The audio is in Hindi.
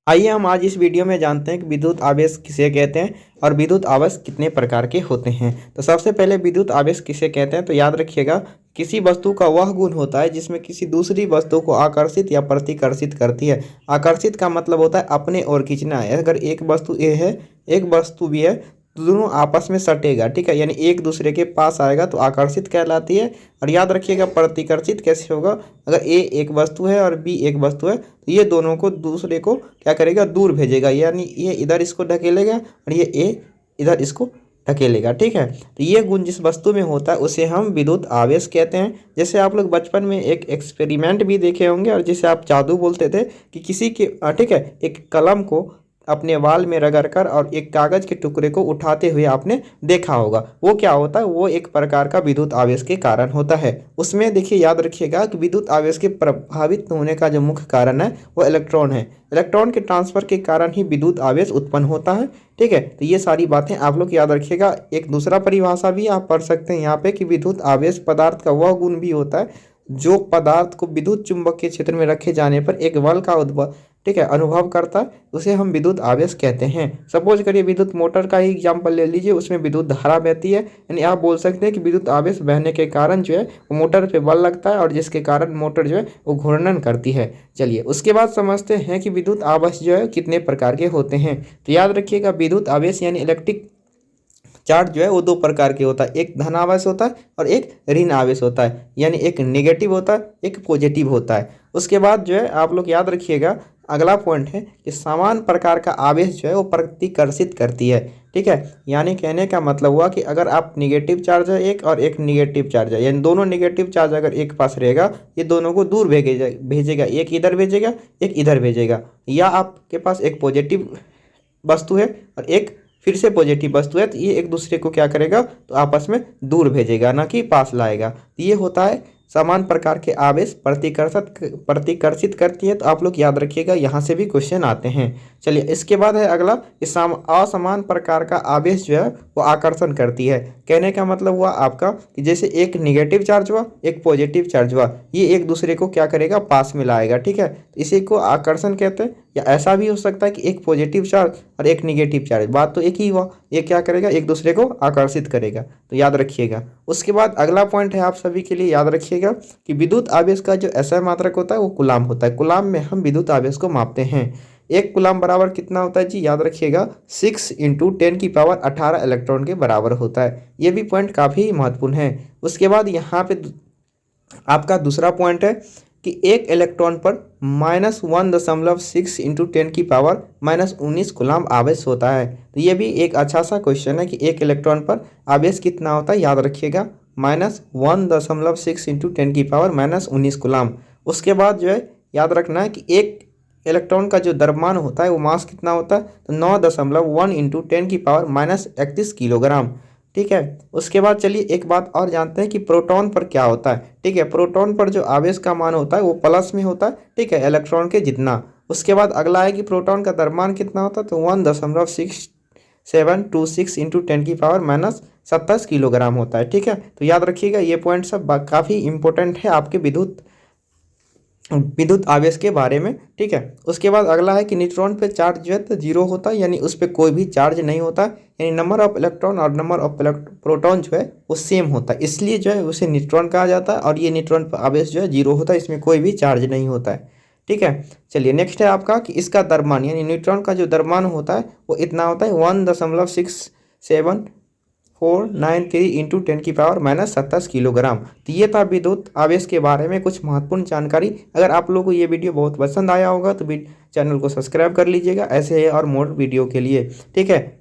आइए हम आज इस वीडियो में जानते हैं कि विद्युत आवेश किसे कहते हैं और विद्युत आवेश कितने प्रकार के होते हैं। तो सबसे पहले विद्युत आवेश किसे कहते हैं, तो याद रखिएगा किसी वस्तु का वह गुण होता है जिसमें किसी दूसरी वस्तु को आकर्षित या प्रतिकर्षित करती है। आकर्षित का मतलब होता है अपने ओर खींचना है। अगर एक वस्तु ए है, एक वस्तु बी है, तो दोनों आपस में सटेगा, ठीक है, यानी एक दूसरे के पास आएगा तो आकर्षित कहलाती है। और याद रखिएगा प्रतिकर्षित कैसे होगा, अगर ए एक वस्तु है और बी एक वस्तु है तो ये दोनों को दूसरे को क्या करेगा, दूर भेजेगा, यानी ये इधर इसको ढकेलेगा और ये ए इधर इसको ढकेलेगा, ठीक है। तो ये गुण जिस वस्तु में होता है उसे हम विद्युत आवेश कहते हैं। जैसे आप लोग बचपन में एक एक्सपेरिमेंट भी देखे होंगे और जिसे आप जादू बोलते थे कि किसी के ठीक है, एक कलम को अपने वाल में रगड़कर और एक कागज के टुकड़े को उठाते हुए आपने देखा होगा। वो क्या होता है, वो एक प्रकार का विद्युत आवेश के कारण होता है। उसमें देखिए याद रखिएगा कि विद्युत आवेश के प्रभावित होने का जो मुख्य कारण है वो इलेक्ट्रॉन है। इलेक्ट्रॉन के ट्रांसफर के कारण ही विद्युत आवेश उत्पन्न होता है, ठीक है। तो ये सारी बातें आप लोग याद रखिएगा। एक दूसरा परिभाषा भी आप पढ़ सकते हैं यहाँ पे कि विद्युत आवेश पदार्थ का वह गुण भी होता है जो पदार्थ को विद्युत चुंबकीय क्षेत्र में रखे जाने पर एक बल का उद्भव, ठीक है, अनुभव करता है, उसे हम विद्युत आवेश कहते हैं। सपोज करिए विद्युत मोटर का ही एग्जांपल ले लीजिए, उसमें विद्युत धारा बहती है, यानी आप बोल सकते हैं कि विद्युत आवेश बहने के कारण जो है वो मोटर पे बल लगता है और जिसके कारण मोटर जो है वो घूर्णन करती है। चलिए उसके बाद समझते हैं कि विद्युत आवेश जो है कितने प्रकार के होते हैं। तो याद रखिएगा विद्युत आवेश यानी इलेक्ट्रिक चार्ज जो है वो दो प्रकार के होता है, एक धन आवेश होता है और एक ऋण आवेश होता है, यानी एक नेगेटिव होता है एक पॉजिटिव होता है। उसके बाद जो है आप लोग याद रखिएगा अगला पॉइंट है कि समान प्रकार का आवेश जो है वो प्रतिकर्षित करती है, ठीक है। यानी कहने का मतलब हुआ कि अगर आप निगेटिव चार्ज है एक और एक निगेटिव चार्ज है, यानी दोनों निगेटिव चार्ज अगर एक पास रहेगा ये दोनों को दूर भेजेगा, एक इधर भेजेगा एक इधर भेजेगा। या आपके पास एक पॉजिटिव वस्तु है और एक फिर से पॉजिटिव वस्तु है तो ये एक दूसरे को क्या करेगा, तो आपस में दूर भेजेगा, ना कि पास लाएगा। तो ये होता है समान प्रकार के आवेश प्रतिकर्षित करती है। तो आप लोग याद रखिएगा, यहाँ से भी क्वेश्चन आते हैं। चलिए इसके बाद है अगला, इस असमान प्रकार का आवेश जो है वो आकर्षण करती है। कहने का मतलब हुआ आपका कि जैसे एक निगेटिव चार्ज हुआ एक पॉजिटिव चार्ज हुआ, ये एक दूसरे को क्या करेगा, पास में लाएगा, ठीक है। तो इसी को आकर्षण कहते हैं। या ऐसा भी हो सकता है कि एक पॉजिटिव चार्ज और एक निगेटिव चार्ज, बात तो एक ही हुआ, ये क्या करेगा, एक दूसरे को आकर्षित करेगा। तो याद रखिएगा। उसके बाद अगला पॉइंट है आप सभी के लिए, याद रखिएगा कि विद्युत आवेश का जो SI मात्रक होता है वो कूलाम होता है। कूलाम में हम विद्युत आवेश को मापते हैं। एक कूलाम बराबर कितना होता है जी, याद रखिएगा 6 × 10⁻18 इलेक्ट्रॉन के बराबर होता है। ये भी पॉइंट काफ़ी महत्वपूर्ण है। उसके बाद यहाँ पे आपका दूसरा पॉइंट है कि एक इलेक्ट्रॉन पर -1.6 × 10⁻19 कूलाम आवेश होता है। तो ये भी एक अच्छा सा क्वेश्चन है कि एक इलेक्ट्रॉन पर आवेश कितना होता है, याद रखिएगा -1.6 × 10⁻19 कूलाम। उसके बाद जो है याद रखना है कि एक इलेक्ट्रॉन का जो द्रव्यमान होता है वो मास कितना होता है, तो 9.1 × 10⁻31 किलोग्राम, ठीक है। उसके बाद चलिए एक बात और जानते हैं कि प्रोटॉन पर क्या होता है, ठीक है। प्रोटॉन पर जो आवेश का मान होता है वो प्लस में होता है, ठीक है, इलेक्ट्रॉन के जितना। उसके बाद अगला है कि प्रोटॉन का द्रव्यमान कितना होता है, तो 1.6726 × 10⁻27 किलोग्राम होता है, ठीक है। तो याद रखिएगा ये पॉइंट सब काफ़ी इंपॉर्टेंट है आपके विद्युत आवेश के बारे में, ठीक है। उसके बाद अगला है कि न्यूट्रॉन पे चार्ज जो है तो जीरो होता है, यानी उस पर कोई भी चार्ज नहीं होता, यानी नंबर ऑफ इलेक्ट्रॉन और नंबर ऑफ प्रोटॉन जो है वो सेम होता है, इसलिए जो है उसे न्यूट्रॉन कहा जाता है। और ये न्यूट्रॉन पर आवेश जो है जीरो होता है, इसमें कोई भी चार्ज नहीं होता है, ठीक है। चलिए नेक्स्ट है आपका कि इसका द्रव्यमान, यानी न्यूट्रॉन का जो द्रव्यमान होता है वो इतना होता है 1.6743 × 10⁻27 किलोग्राम। तो ये था विद्युत आवेश के बारे में कुछ महत्वपूर्ण जानकारी। अगर आप लोगों को ये वीडियो बहुत पसंद आया होगा तो चैनल को सब्सक्राइब कर लीजिएगा ऐसे और मोर वीडियो के लिए, ठीक है।